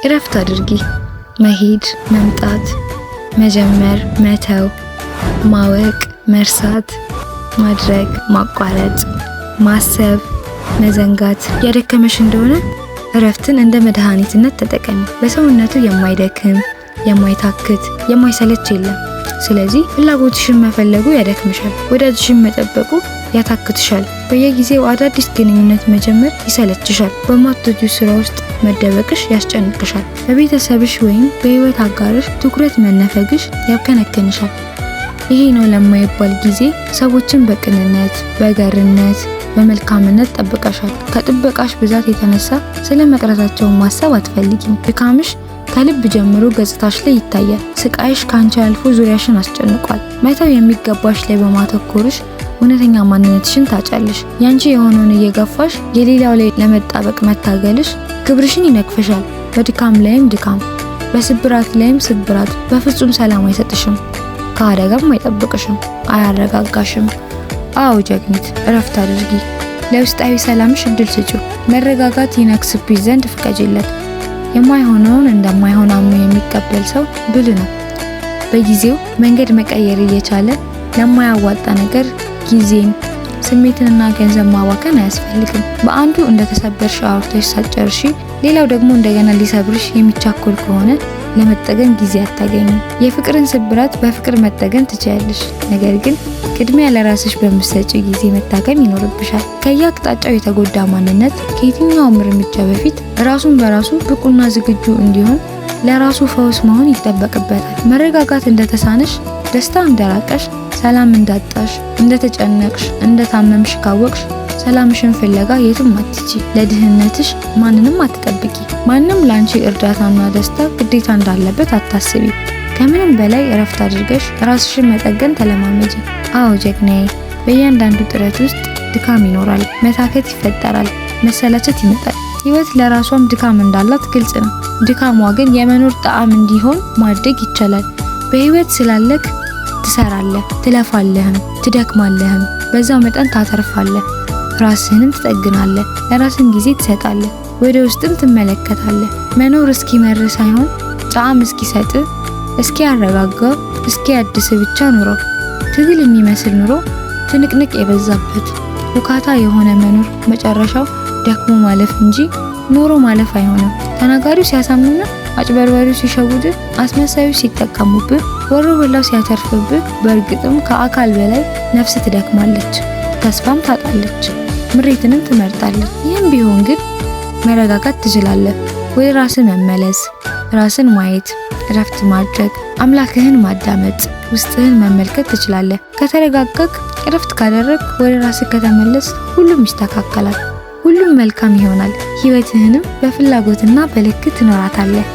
እረፍት አድርጊ። መሄድ፣ መምጣት፣ መጀመር፣ መተው፣ ማወቅ፣ መርሳት፣ ማድረግ፣ ማቋረጥ፣ ማሰብ፣ መዘንጋት ያደከመሽ እንደሆነ እረፍትን እንደ መድኃኒትነት ተጠቀሚ። በሰውነቱ የማይደክም፣ የማይታክት፣ የማይሰለች የለም። ስለዚህ ፍላጎትሽን መፈለጉ ያደክምሻል፣ ወዳጅሽን መጠበቁ ያታክትሻል፣ በየጊዜው አዳዲስ ግንኙነት መጀመር ይሰለችሻል፣ በማትወጂው ስራ ውስጥ መደበቅሽ ያስጨንቅሻል፣ በቤተሰብሽ ወይም በህይወት አጋርሽ ትኩረት መነፈግሽ ያብከነክንሻል። ይሄ ነው ለማይባል ጊዜ ሰዎችን በቅንነት፣ በገርነት፣ በመልካምነት ጠብቀሻል። ከጥበቃሽ ብዛት የተነሳ ስለ መቅረታቸው ማሰብ አትፈልጊም። ድካምሽ ከልብ ጀምሮ ገጽታሽ ላይ ይታያል። ስቃይሽ ካንቺ አልፎ ዙሪያሽን አስጨንቋል። መተው የሚገባሽ ላይ በማተኮርሽ እውነተኛ ማንነትሽን ታጫለሽ። ያንቺ የሆነውን እየገፋሽ የሌላው ላይ ለመጣበቅ መታገልሽ ክብርሽን ይነክፈሻል። በድካም ላይም ድካም፣ በስብራት ላይም ስብራት በፍጹም ሰላም አይሰጥሽም፣ ከአደጋም አይጠብቅሽም፣ አያረጋጋሽም። አዎ ጀግኒት፣ እረፍት አድርጊ። ለውስጣዊ ሰላምሽ እድል ስጪው። መረጋጋት ይነክስብሽ ዘንድ ፍቀጂለት። የማይሆነውን እንደማይሆን አምኖ የሚቀበል ሰው ብልህ ነው። በጊዜው መንገድ መቀየር እየቻለ ለማያዋጣ ነገር ጊዜን፣ ስሜትንና ገንዘብ ማባከን አያስፈልግም። በአንዱ እንደተሰበርሽ አውርተሽ ሳትጨርሺ ሌላው ደግሞ እንደገና ሊሰብርሽ የሚቻኮል ከሆነ ለመጠገን ጊዜ አታገኝም። የፍቅርን ስብራት በፍቅር መጠገን ትችያለሽ፣ ነገር ግን ቅድሚያ ለራስሽ በምትሰጪ ጊዜ መታከም ይኖርብሻል። ከየአቅጣጫው የተጎዳ ማንነት ከየትኛውም እርምጃ በፊት ራሱን በራሱ ብቁና ዝግጁ እንዲሆን ለራሱ ፈውስ መሆን ይጠበቅበታል። መረጋጋት እንደተሳነሽ፣ ደስታ እንደራቀሽ፣ ሰላም እንዳጣሽ፣ እንደተጨነቅሽ፣ እንደታመምሽ ካወቅሽ ሰላምሽን ፍለጋ የትም አትጂ። ለድህነትሽ ማንንም አትጠብቂ። ማንም ላንቺ እርዳታና ደስታ ግዴታ እንዳለበት አታስቢ። ከምንም በላይ እረፍት አድርገሽ ራስሽን መጠገን ተለማመጂ። አዎ ጀግናዬ፣ በእያንዳንዱ ጥረት ውስጥ ድካም ይኖራል፣ መታከት ይፈጠራል፣ መሰላቸት ይመጣል። ህይወት ለራሷም ድካም እንዳላት ግልጽ ነው። ድካሟ ግን የመኖር ጣዕም እንዲሆን ማድረግ ይቻላል። በህይወት ስላለክ ትሰራለህ፣ ትለፋለህም፣ ትደክማለህም፣ በዛው መጠን ታተርፋለህ። ራስህንም ትጠግናለህ፣ ለራስህም ጊዜ ትሰጣለህ፣ ወደ ውስጥም ትመለከታለህ። መኖር እስኪመር ሳይሆን ጣዕም እስኪሰጥ፣ እስኪያረጋጋ፣ እስኪያድስ ብቻ ኑረው። ትግል የሚመስል ኑሮ፣ ትንቅንቅ የበዛበት ውካታ የሆነ መኖር መጨረሻው ደክሞ ማለፍ እንጂ ኖሮ ማለፍ አይሆንም። ተናጋሪው ሲያሳምንና አጭበርባሪው ሲሸውድ፣ አስመሳዩ ሲጠቀሙብህ፣ ወሮ በላው ሲያተርፍብህ፣ በእርግጥም ከአካል በላይ ነፍስ ትደክማለች፣ ተስፋም ታጣለች፣ ምሬትንም ትመርጣለች። ይህም ቢሆን ግን መረጋጋት ትችላለህ። ወደ ራስህ መመለስ፣ ራስን ማየት፣ እረፍት ማድረግ፣ አምላክህን ማዳመጥ፣ ውስጥህን መመልከት ትችላለህ። ከተረጋጋክ፣ እረፍት ካደረግ፣ ወደ ራስህ ከተመለስ ሁሉም ይስተካከላል፣ ሁሉም መልካም ይሆናል። ህይወትህንም በፍላጎትና በልክ ትኖራታለህ።